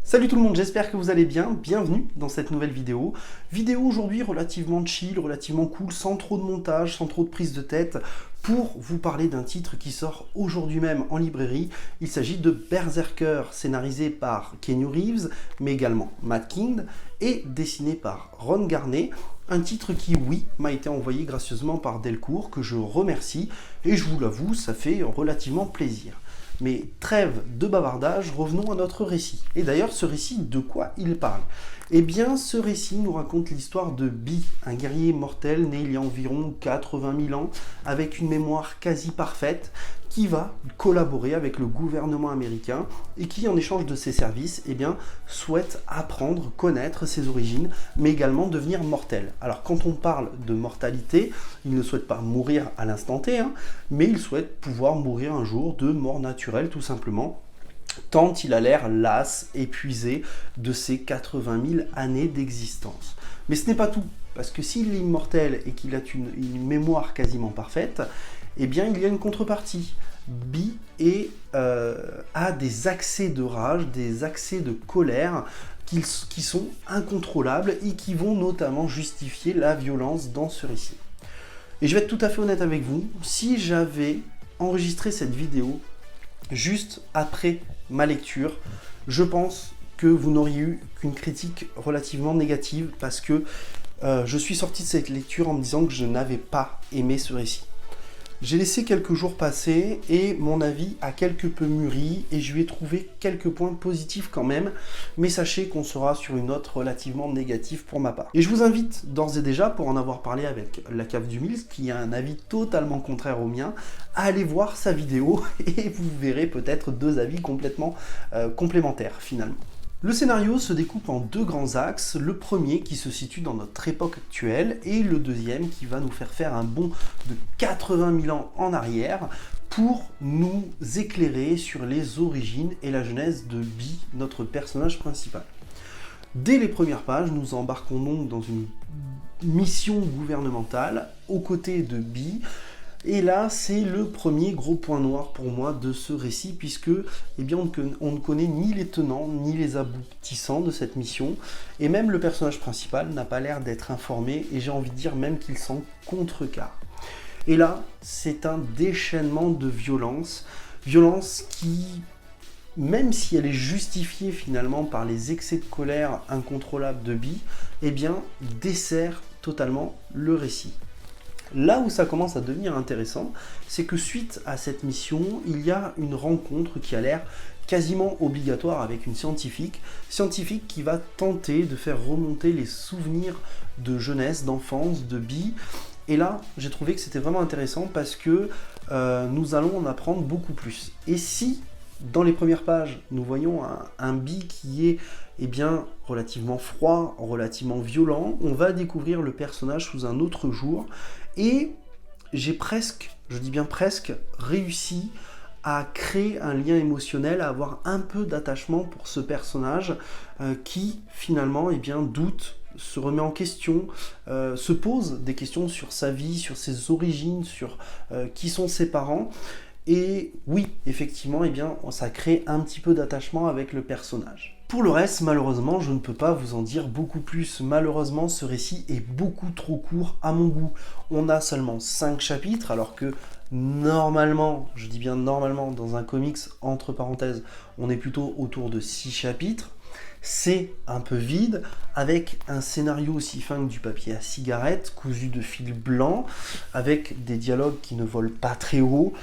Salut tout le monde, j'espère que vous allez bien, bienvenue dans cette nouvelle vidéo. Vidéo aujourd'hui relativement chill, relativement cool, sans trop de montage, sans trop de prise de tête, pour vous parler d'un titre qui sort aujourd'hui même en librairie. Il s'agit de Berserker, scénarisé par Keanu Reeves, mais également Matt Kindt, et dessiné par Ron Garney. Un titre qui, oui, m'a été envoyé gracieusement par Delcourt, que je remercie, et je vous l'avoue, ça fait relativement plaisir. Mais trêve de bavardage, revenons à notre récit. Et d'ailleurs, ce récit, de quoi il parle? Eh bien, ce récit nous raconte l'histoire de Bi, un guerrier mortel né il y a environ 80 000 ans, avec une mémoire quasi parfaite, qui va collaborer avec le gouvernement américain et qui, en échange de ses services, eh bien, souhaite apprendre, connaître ses origines, mais également devenir mortel. Alors, quand on parle de mortalité, il ne souhaite pas mourir à l'instant T, mais il souhaite pouvoir mourir un jour de mort naturelle, tout simplement, tant il a l'air las, épuisé de ses 80 000 années d'existence. Mais ce n'est pas tout, parce que s'il est immortel et qu'il a une mémoire quasiment parfaite, eh bien il y a une contrepartie. Bi a des accès de rage, des accès de colère qui sont incontrôlables et qui vont notamment justifier la violence dans ce récit. Et je vais être tout à fait honnête avec vous, si j'avais enregistré cette vidéo juste après ma lecture, je pense que vous n'auriez eu qu'une critique relativement négative parce que je suis sorti de cette lecture en me disant que je n'avais pas aimé ce récit. J'ai laissé quelques jours passer et mon avis a quelque peu mûri et je lui ai trouvé quelques points positifs quand même, mais sachez qu'on sera sur une note relativement négative pour ma part. Et je vous invite d'ores et déjà, pour en avoir parlé avec la Cave du Mills, qui a un avis totalement contraire au mien, à aller voir sa vidéo et vous verrez peut-être deux avis complètement complémentaires finalement. Le scénario se découpe en deux grands axes, le premier qui se situe dans notre époque actuelle et le deuxième qui va nous faire un bond de 80 000 ans en arrière pour nous éclairer sur les origines et la genèse de Bi, notre personnage principal. Dès les premières pages, nous embarquons donc dans une mission gouvernementale aux côtés de Bi. Et là, c'est le premier gros point noir pour moi de ce récit, puisque eh bien, on ne connaît ni les tenants ni les aboutissants de cette mission, et même le personnage principal n'a pas l'air d'être informé, et j'ai envie de dire même qu'il s'en contrecarre. Et là, c'est un déchaînement de violence qui, même si elle est justifiée finalement par les excès de colère incontrôlables de Bi, eh bien, dessert totalement le récit. Là où ça commence à devenir intéressant, c'est que suite à cette mission, il y a une rencontre qui a l'air quasiment obligatoire avec une scientifique qui va tenter de faire remonter les souvenirs de jeunesse, d'enfance, de Bi. Et là, j'ai trouvé que c'était vraiment intéressant parce que nous allons en apprendre beaucoup plus. Et si, dans les premières pages, nous voyons un Bi qui est relativement froid, relativement violent, on va découvrir le personnage sous un autre jour. Et j'ai presque, je dis bien presque, réussi à créer un lien émotionnel, à avoir un peu d'attachement pour ce personnage qui finalement doute, se remet en question, se pose des questions sur sa vie, sur ses origines, sur qui sont ses parents. Et oui, effectivement, ça crée un petit peu d'attachement avec le personnage. Pour le reste, malheureusement, je ne peux pas vous en dire beaucoup plus. Malheureusement, ce récit est beaucoup trop court à mon goût. On a seulement 5 chapitres, alors que normalement, je dis bien normalement, dans un comics, entre parenthèses, on est plutôt autour de 6 chapitres. C'est un peu vide, avec un scénario aussi fin que du papier à cigarette, cousu de fil blanc, avec des dialogues qui ne volent pas très haut,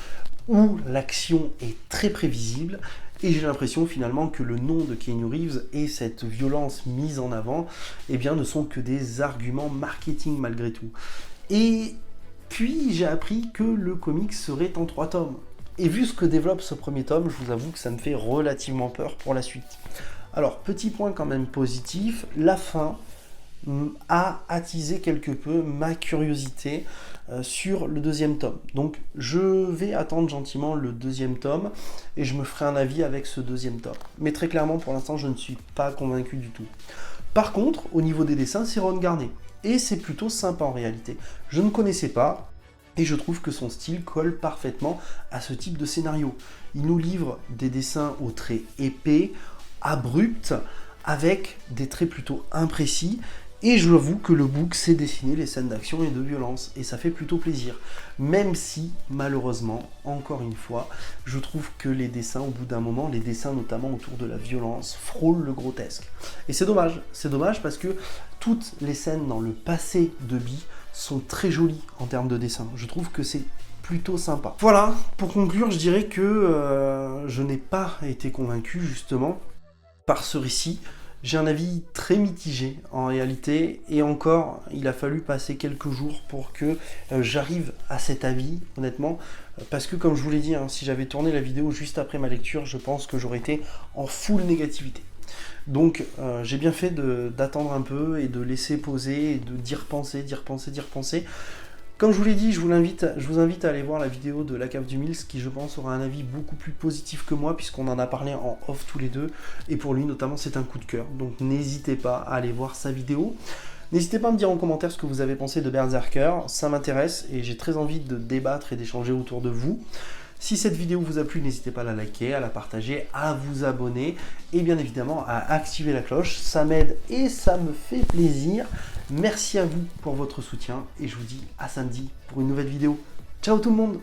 où l'action est très prévisible, et j'ai l'impression finalement que le nom de Keanu Reeves et cette violence mise en avant ne sont que des arguments marketing malgré tout. Et puis j'ai appris que le comic serait en 3 tomes. Et vu ce que développe ce premier tome, je vous avoue que ça me fait relativement peur pour la suite. Alors, petit point quand même positif, la fin a attisé quelque peu ma curiosité sur le deuxième tome. Donc je vais attendre gentiment le deuxième tome et je me ferai un avis avec ce deuxième tome. Mais très clairement, pour l'instant, je ne suis pas convaincu du tout. Par contre, au niveau des dessins, c'est Ron Garney. Et c'est plutôt sympa en réalité. Je ne connaissais pas, et je trouve que son style colle parfaitement à ce type de scénario. Il nous livre des dessins aux traits épais, abrupte, avec des traits plutôt imprécis. Et je l'avoue que le book sait dessiner les scènes d'action et de violence, et ça fait plutôt plaisir. Même si, malheureusement, encore une fois, je trouve que les dessins, au bout d'un moment, les dessins notamment autour de la violence, frôlent le grotesque. Et c'est dommage parce que toutes les scènes dans le passé de Bee sont très jolies en termes de dessin. Je trouve que c'est plutôt sympa. Voilà, pour conclure, je dirais que je n'ai pas été convaincu justement par ce récit. J'ai un avis très mitigé en réalité, et encore, il a fallu passer quelques jours pour que j'arrive à cet avis, honnêtement, parce que comme je vous l'ai dit, hein, si j'avais tourné la vidéo juste après ma lecture, je pense que j'aurais été en full négativité. Donc j'ai bien fait d'attendre un peu et de laisser poser et d'y repenser. Comme je vous l'ai dit, je vous invite à aller voir la vidéo de La Cave du Mills, qui je pense aura un avis beaucoup plus positif que moi, puisqu'on en a parlé en off tous les deux, et pour lui notamment c'est un coup de cœur, donc n'hésitez pas à aller voir sa vidéo. N'hésitez pas à me dire en commentaire ce que vous avez pensé de Berserker, ça m'intéresse et j'ai très envie de débattre et d'échanger autour de vous. Si cette vidéo vous a plu, n'hésitez pas à la liker, à la partager, à vous abonner et bien évidemment à activer la cloche. Ça m'aide et ça me fait plaisir. Merci à vous pour votre soutien et je vous dis à samedi pour une nouvelle vidéo. Ciao tout le monde!